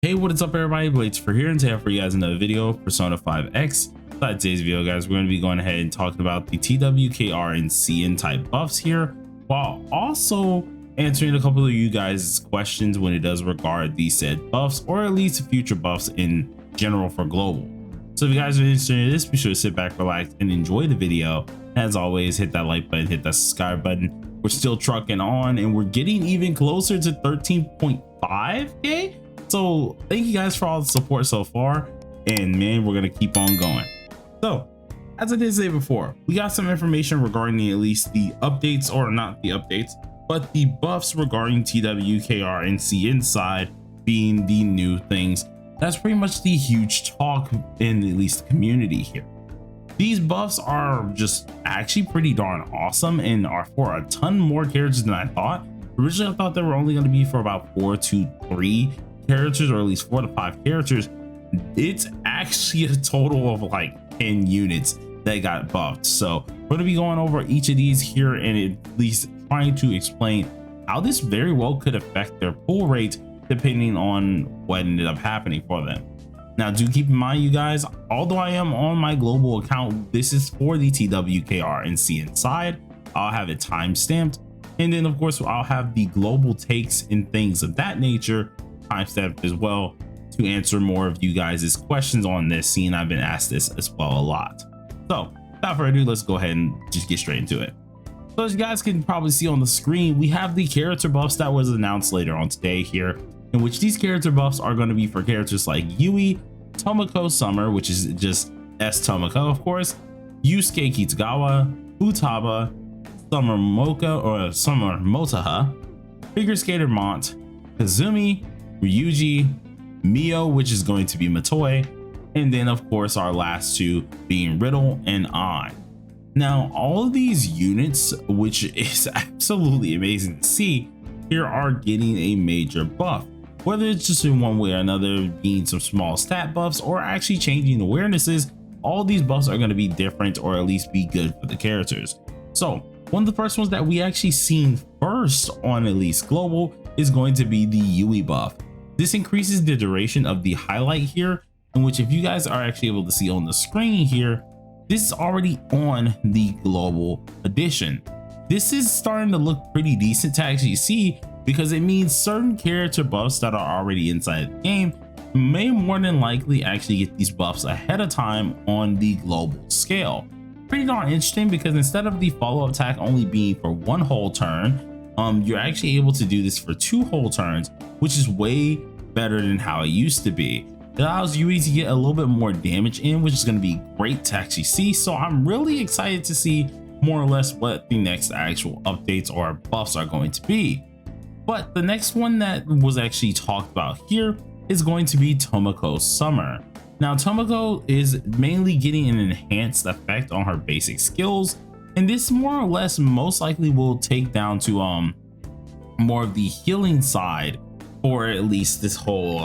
Hey, what is up everybody, Blades for here, and today I have for you guys another video, Persona 5X. So today's video, guys, we're going to be going ahead and talking about the TWKR and CN type buffs here, while also answering a couple of you guys' questions when it does regard these said buffs, or at least future buffs in general for global. So if you guys are interested in this, be sure to sit back, relax, and enjoy the video. As always, hit that like button, hit that subscribe button. We're still trucking on, and we're getting even closer to 13.5k. So thank you guys for all the support so far, and man, we're gonna keep on going. So as I did say before, we got some information regarding at least the updates, or not the updates, but the buffs regarding TWKR and CN side being the new things. That's pretty much the huge talk in at least the community here. These buffs are just actually pretty darn awesome and are for a ton more characters than I thought. Originally I thought they were only going to be for about 4 to 3 characters, or at least 4 to 5 characters. It's actually a total of like 10 units that got buffed. So we're going to be going over each of these here and at least trying to explain how this very well could affect their pull rate depending on what ended up happening for them. Now do keep in mind, you guys, although I am on my global account, this is for the TWKR and CN side. I'll have it time stamped, and then of course I'll have the global takes and things of that nature timestamped as well to answer more of you guys' questions on this, seeing I've been asked this as well a lot. So without further ado, let's go ahead and just get straight into it. So as you guys can probably see on the screen, we have the character buffs that was announced later on today here, in which these character buffs are going to be for characters like Yui, Tomoko Summer, which is just S Tomoko of course, Yusuke Kitagawa, Futaba, Summer Mocha or Summer Motaha, Figure Skater Mont, Kazumi, Ryuji, Mio, which is going to be Matoi, and then of course our last two being Riddle and I. Now all of these units, which is absolutely amazing to see here, are getting a major buff, whether it's just in one way or another, being some small stat buffs or actually changing awarenesses. All these buffs are going to be different, or at least be good for the characters. So one of the first ones that we actually seen first on at least global is going to be the Yui buff. This increases the duration of the highlight here, in which if you guys are actually able to see on the screen here, this is already on the global edition. This is starting to look pretty decent to actually see, because it means certain character buffs that are already inside the game may more than likely actually get these buffs ahead of time on the global scale. Pretty darn interesting, because instead of the follow-up attack only being for 1 whole turn, you're actually able to do this for 2 whole turns, which is way better than how it used to be. It allows Yui to get a little bit more damage in, which is going to be great to actually see. So I'm really excited to see more or less what the next actual updates or buffs are going to be. But the next one that was actually talked about here is going to be Tomoko Summer. Now Tomoko is mainly getting an enhanced effect on her basic skills, and this more or less most likely will take down to more of the healing side for at least this whole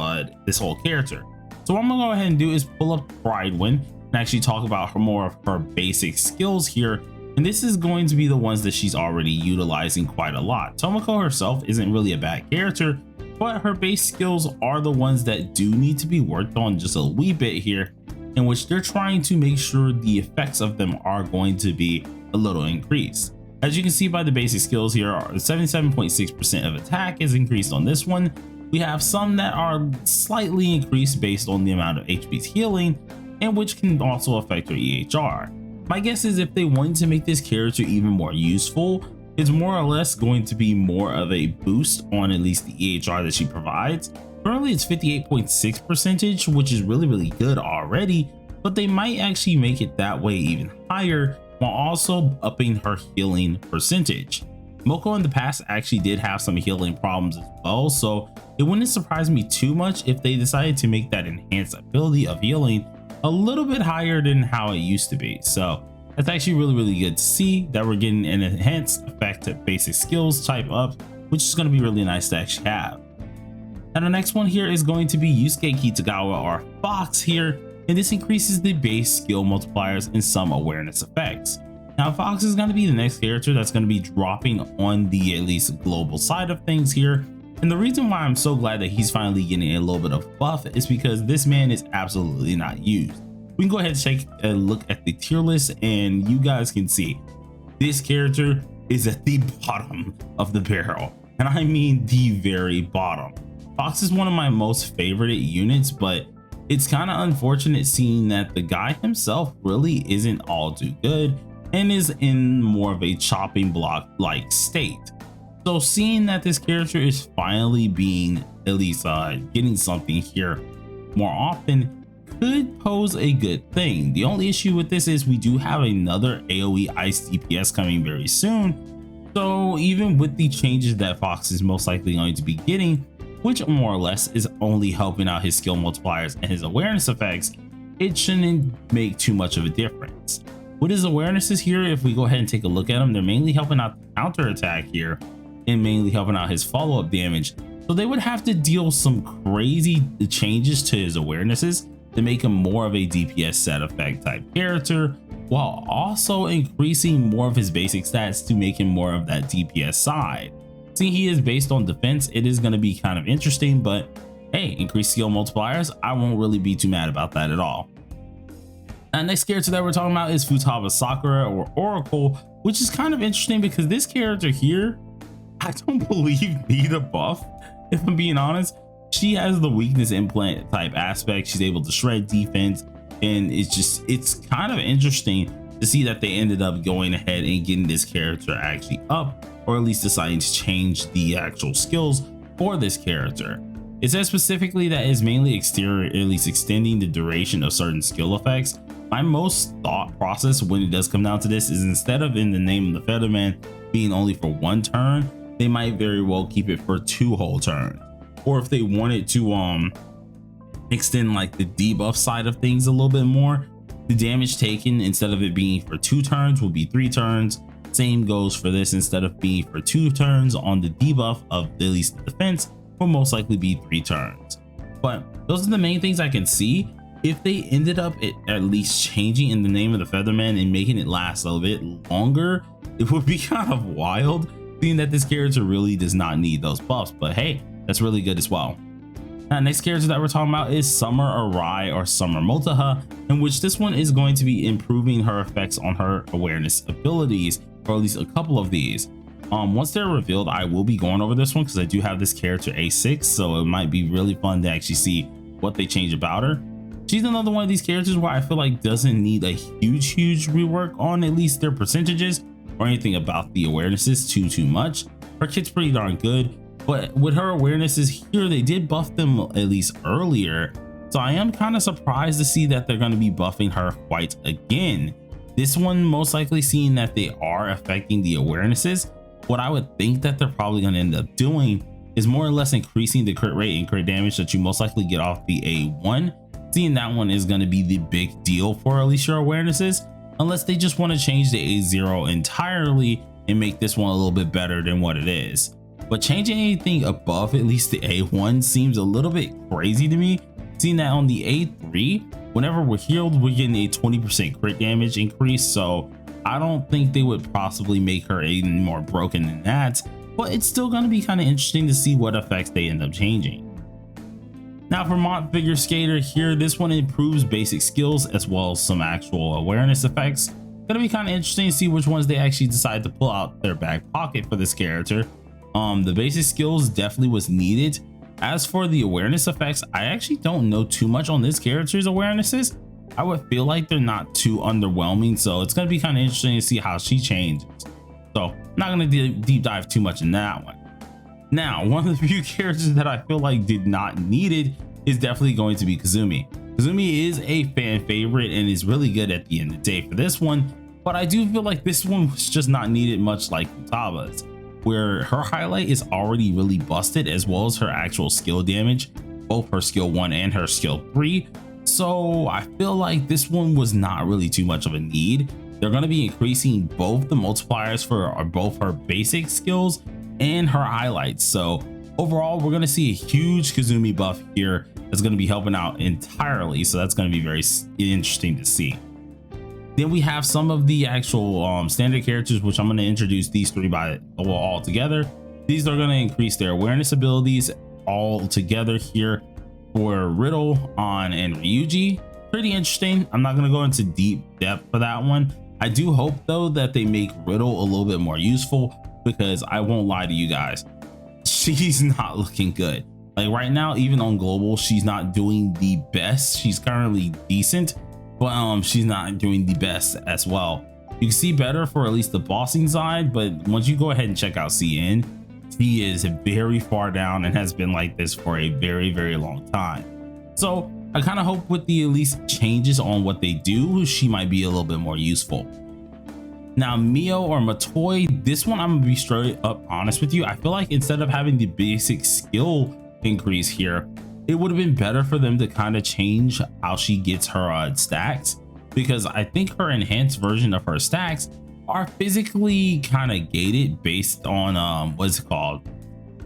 character. So what I'm gonna go ahead and do is pull up Pridewind and actually talk about more of her basic skills here. And this is going to be the ones that she's already utilizing quite a lot. Tomoko herself isn't really a bad character, but her base skills are the ones that do need to be worked on just a wee bit here, in which they're trying to make sure the effects of them are going to be a little increased. As you can see by the basic skills here, 77.6% of attack is increased on this one. We have some that are slightly increased based on the amount of HP's healing, and which can also affect her EHR. My guess is if they wanted to make this character even more useful, it's more or less going to be more of a boost on at least the EHR that she provides. Currently it's 58.6%, which is really good already, but they might actually make it that way even higher, while also upping her healing percentage. Moko in the past actually did have some healing problems as well, so it wouldn't surprise me too much if they decided to make that enhanced ability of healing a little bit higher than how it used to be. So that's actually really good to see that we're getting an enhanced effect at basic skills type up, which is going to be really nice to actually have. And the next one here is going to be Yusuke Kitagawa, or Fox here, and this increases the base skill multipliers and some awareness effects. Now Fox is going to be the next character that's going to be dropping on the at least global side of things here, And the reason why I'm so glad that he's finally getting a little bit of buff is because this man is absolutely not used. We can go ahead and take a look at the tier list, and you guys can see this character is at the bottom of the barrel, and I mean the very bottom. Fox is one of my most favorited units, but it's kind of unfortunate seeing that the guy himself really isn't all too good and is in more of a chopping block like state. So seeing that this character is finally being at least getting something here more often could pose a good thing. The only issue with this is we do have another AoE Ice DPS coming very soon. So even with the changes that Fox is most likely going to be getting, which more or less is only helping out his skill multipliers and his awareness effects, it shouldn't make too much of a difference. With his awarenesses here, if we go ahead and take a look at them, they're mainly helping out the counter attack here and mainly helping out his follow-up damage. So they would have to deal some crazy changes to his awarenesses to make him more of a DPS set effect type character, while also increasing more of his basic stats to make him more of that DPS side. Seeing he is based on defense, it is going to be kind of interesting, but hey, increased skill multipliers, I won't really be too mad about that at all. Next character that we're talking about is Futaba Sakura, or Oracle, which is kind of interesting because this character here, I don't believe need a buff, if I'm being honest. She has the weakness implant type aspect. She's able to shred defense, and it's kind of interesting to see that they ended up going ahead and getting this character actually up, or at least deciding to change the actual skills for this character. It says specifically that it's mainly exterior, at least extending the duration of certain skill effects. My most thought process when it does come down to this is, instead of in the name of the Featherman being only for 1 turn, they might very well keep it for 2 whole turns. Or if they wanted to extend like the debuff side of things a little bit more, the damage taken, instead of it being for 2 turns, will be 3 turns. Same goes for this, instead of being for 2 turns on the debuff of at least the defense, will most likely be 3 turns. But those are the main things I can see. If they ended up at least changing in the name of the Featherman and making it last a little bit longer, it would be kind of wild, seeing that this character really does not need those buffs. But hey, that's really good as well. Next character that we're talking about is Summer Arai, or Summer Motaha, in which this one is going to be improving her effects on her awareness abilities, or at least a couple of these. Once they're revealed, I will be going over this one because I do have this character A6, so it might be really fun to actually see what they change about her. She's another one of these characters where I feel like doesn't need a huge rework on at least their percentages or anything about the awarenesses too much. Her kit's pretty darn good, but with her awarenesses here, they did buff them at least earlier, so I am kind of surprised to see that they're going to be buffing her quite again. This one, most likely, seeing that they are affecting the awarenesses, what I would think that they're probably going to end up doing is more or less increasing the crit rate and crit damage that you most likely get off the A1. Seeing that one is going to be the big deal for at least your awarenesses, unless they just want to change the A0 entirely and make this one a little bit better than what it is. But changing anything above at least the A1 seems a little bit crazy to me, seeing that on the A3, whenever we're healed, we're getting a 20% crit damage increase. So I don't think they would possibly make her even more broken than that, but it's still going to be kind of interesting to see what effects they end up changing. Now for Mont Figure Skater here, this one improves basic skills as well as some actual awareness effects. Gonna be kind of interesting to see which ones they actually decide to pull out their back pocket for this character. The basic skills definitely was needed. As for the awareness effects, I actually don't know too much on this character's awarenesses. I would feel like they're not too underwhelming, so it's gonna be kind of interesting to see how she changes. So I'm not gonna deep dive too much in that one. Now, one of the few characters that I feel like did not need it is definitely going to be Kazumi. Kazumi is a fan favorite and is really good at the end of the day for this one, but I do feel like this one was just not needed much like Futaba's, where her highlight is already really busted, as well as her actual skill damage, both her skill 1 and her skill 3. So I feel like this one was not really too much of a need. They're going to be increasing both the multipliers for both her basic skills and her highlights. So overall, we're going to see a huge Kazumi buff here that's going to be helping out entirely. So that's going to be very interesting to see. Then we have some of the actual standard characters, which I'm going to introduce these 3 all together. These are going to increase their awareness abilities all together here for Riddle, On, and Ryuji. Pretty interesting. I'm not going to go into deep depth for that one. I do hope though that they make Riddle a little bit more useful, because I won't lie to you guys, she's not looking good. Like right now, even on global, she's not doing the best. She's currently decent, but she's not doing the best as well. You can see better for at least the bossing side, but once you go ahead and check out CN, she is very far down and has been like this for a very, very long time. So I kind of hope with the at least changes on what they do, she might be a little bit more useful. Now Mio or Matoi, this one I'm gonna be straight up honest with you. I feel like instead of having the basic skill increase here, it would have been better for them to kind of change how she gets her stacks, because I think her enhanced version of her stacks are physically kind of gated based on what's it called,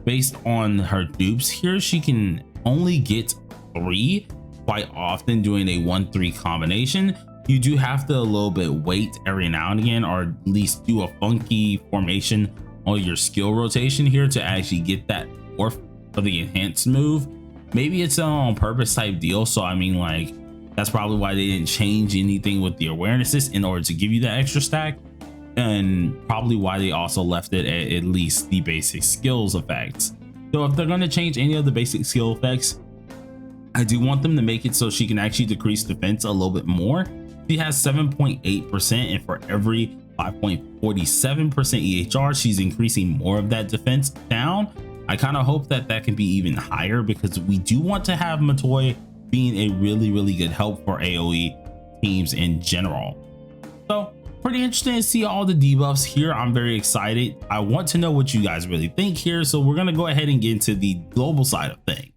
based on her dupes here. She can only get 3 quite often doing a 1-3 combination. You do have to a little bit wait every now and again, or at least do a funky formation on your skill rotation here to actually get that morph for the enhanced move. Maybe it's an on purpose type deal, so I mean, like, that's probably why they didn't change anything with the awarenesses in order to give you that extra stack, and probably why they also left it at least the basic skills effects. So if they're going to change any of the basic skill effects, I do want them to make it so she can actually decrease defense a little bit more. She has 7.8%, and for every 5.47% EHR, she's increasing more of that defense down. I kind of hope that that can be even higher, because we do want to have Matoi being a really, really good help for AoE teams in general. So pretty interesting to see all the debuffs here. I'm very excited. I want to know what you guys really think here, so we're going to go ahead and get into the global side of things.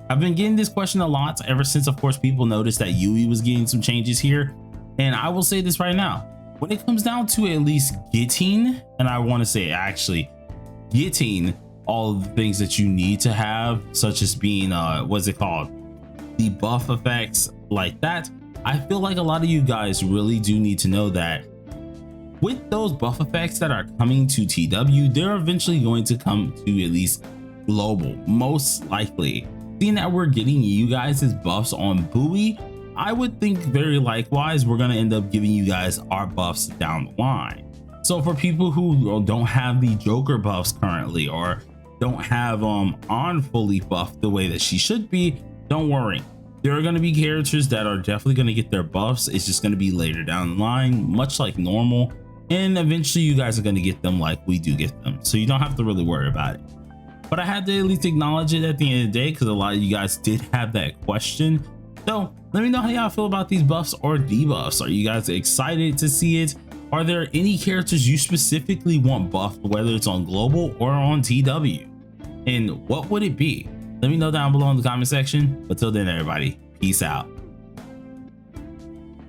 I've been getting this question a lot ever since, of course, people noticed that Yui was getting some changes here, and I will say this right now, when it comes down to at least getting, and I want to say actually getting all of the things that you need to have, such as being what's it called, the buff effects like that, I feel like a lot of you guys really do need to know that with those buff effects that are coming to TW, they're eventually going to come to at least global, most likely. Seeing that we're getting you guys' buffs on Buoy, I would think very likewise we're going to end up giving you guys our buffs down the line. So for people who don't have the Joker buffs currently, or don't have On fully buffed the way that she should be, don't worry. There are going to be characters that are definitely going to get their buffs. It's just going to be later down the line, much like normal, and eventually you guys are going to get them like we do get them, so you don't have to really worry about it. But I had to at least acknowledge it at the end of the day, because a lot of you guys did have that question. So let me know how y'all feel about these buffs or debuffs. Are you guys excited to see it? Are there any characters you specifically want buffed, whether it's on global or on TW? And what would it be? Let me know down below in the comment section. Until then, everybody, peace out.